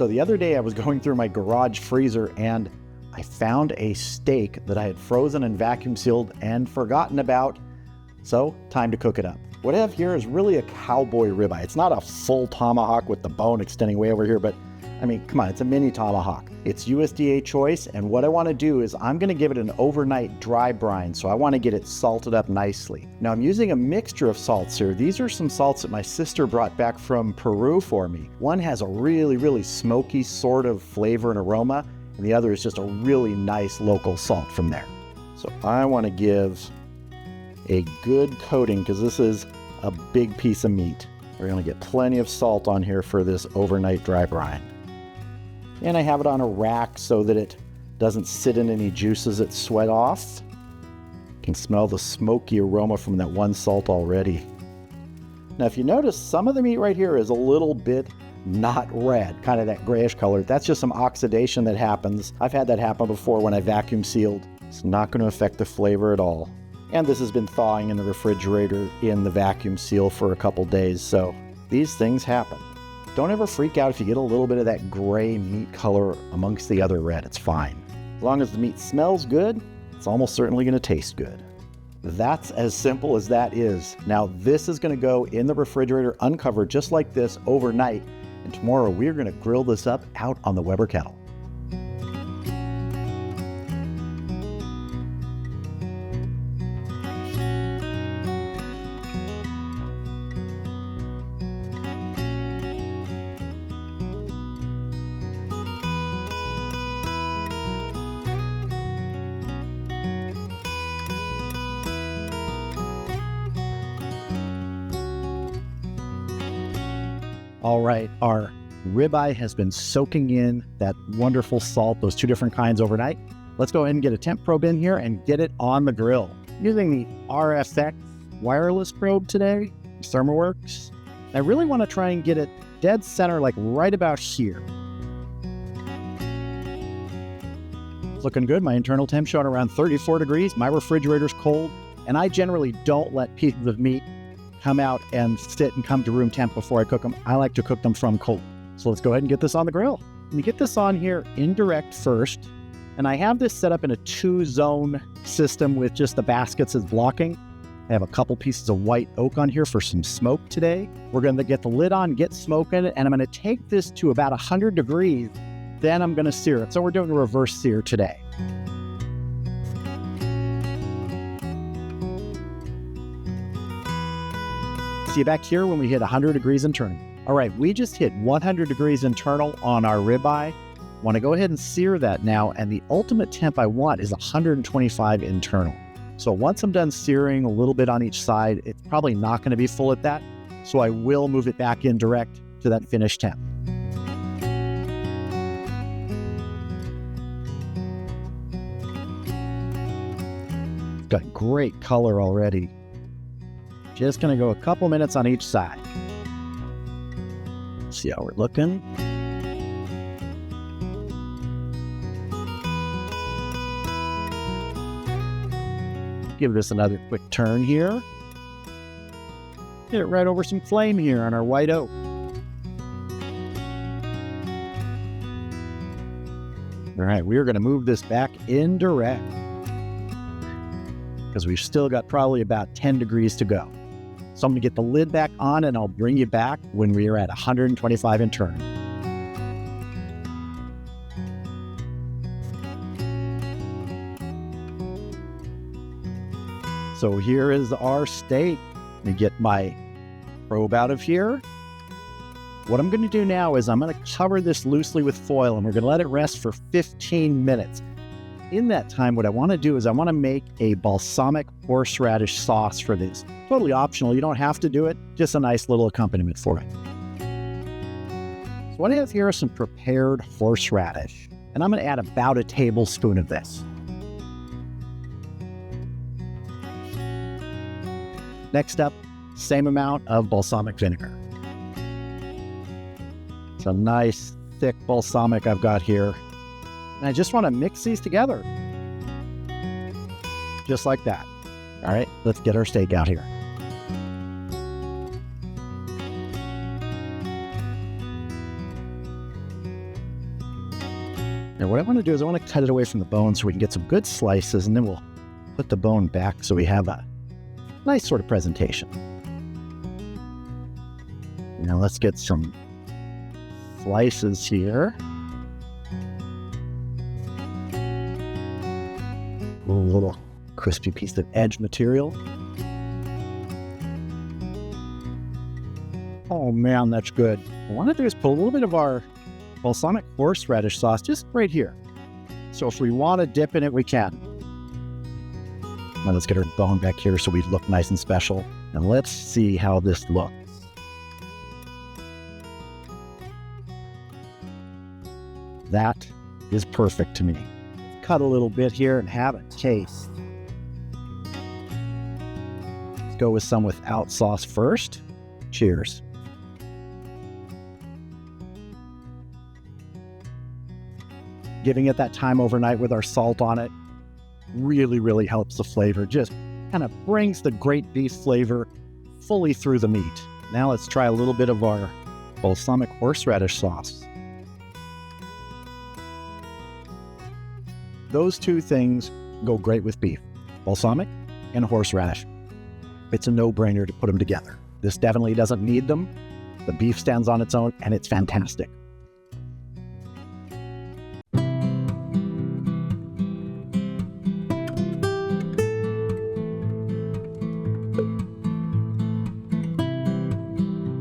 So the other day I was going through my garage freezer and I found a steak that I had frozen and vacuum sealed and forgotten about. So time to cook it up. What I have here is really a cowboy ribeye. It's not a full tomahawk with the bone extending way over here, but I mean, come on, it's a mini tomahawk. It's USDA choice, and what I want to do is I'm going to give it an overnight dry brine, so I want to get it salted up nicely. Now I'm using a mixture of salts here. These are some salts that my sister brought back from Peru for me. One has a really smoky sort of flavor and aroma, and the other is just a really nice local salt from there. So I want to give a good coating because this is a big piece of meat. We're going to get plenty of salt on here for this overnight dry brine. And I have it on a rack so that it doesn't sit in any juices that sweat off. You can smell the smoky aroma from that one salt already. Now if you notice, some of the meat right here is a little bit not red, kind of that grayish color. That's just some oxidation that happens. I've had that happen before when I vacuum sealed. It's not going to affect the flavor at all. And this has been thawing in the refrigerator in the vacuum seal for a couple days, so these things happen. Don't ever freak out if you get a little bit of that gray meat color amongst the other red. It's fine. As long as the meat smells good, it's almost certainly going to taste good. That's as simple as that is. Now this is going to go in the refrigerator uncovered just like this overnight, and tomorrow we're going to grill this up out on the Weber kettle. All right, our ribeye has been soaking in that wonderful salt, those two different kinds overnight. Let's go ahead and get a temp probe in here and get it on the grill. Using the RFX wireless probe today, ThermoWorks. I really want to try and get it dead center, like right about here. It's looking good. My internal temp showing around 34 degrees. My refrigerator's cold, and I generally don't let pieces of meat come out and sit and come to room temp before I cook them. I like to cook them from cold. So let's go ahead and get this on the grill. Let me get this on here indirect first. And I have this set up in a 2-zone system with just the baskets as blocking. I have a couple pieces of white oak on here for some smoke today. We're going to get the lid on, get smoke in it, and I'm going to take this to about 100 degrees. Then I'm going to sear it. So we're doing a reverse sear today. See you back here when we hit 100 degrees internal. All right, we just hit 100 degrees internal on our ribeye. Want to go ahead and sear that now, and the ultimate temp I want is 125 internal. So once I'm done searing a little bit on each side, it's probably not going to be full at that, so I will move it back in direct to that finished temp. It's got great color already. Just going to go a couple minutes on each side. See how we're looking. Give this another quick turn here. Get it right over some flame here on our white oak. All right, we're going to move this back indirect because we've still got probably about 10 degrees to go. So I'm going to get the lid back on and I'll bring you back when we are at 125 internal. So here is our steak. Let me get my probe out of here. What I'm going to do now is I'm going to cover this loosely with foil and we're going to let it rest for 15 minutes. In that time, what I want to do is I want to make a balsamic horseradish sauce for this. Totally optional. You don't have to do it. Just a nice little accompaniment for it. So what I have here is some prepared horseradish. And I'm going to add about a tablespoon of this. Next up, same amount of balsamic vinegar. It's a nice, thick balsamic I've got here. And I just want to mix these together. Just like that. All right, let's get our steak out here. Now what I want to do is I want to cut it away from the bone so we can get some good slices, and then we'll put the bone back so we have a nice sort of presentation. Now let's get some slices here. A little crispy piece of edge material. Oh man, that's good. What I want to do is put a little bit of our balsamic horseradish sauce just right here. So if we want to dip in it, we can. Now let's get our bone back here so we look nice and special. And let's see how this looks. That is perfect to me. Cut a little bit here and have a taste. Let's go with some without sauce first. Cheers. Giving it that time overnight with our salt on it really helps the flavor. Just kind of brings the great beef flavor fully through the meat. Now let's try a little bit of our balsamic horseradish sauce. Those two things go great with beef, balsamic and horseradish. It's a no-brainer to put them together. This definitely doesn't need them. The beef stands on its own and it's fantastic.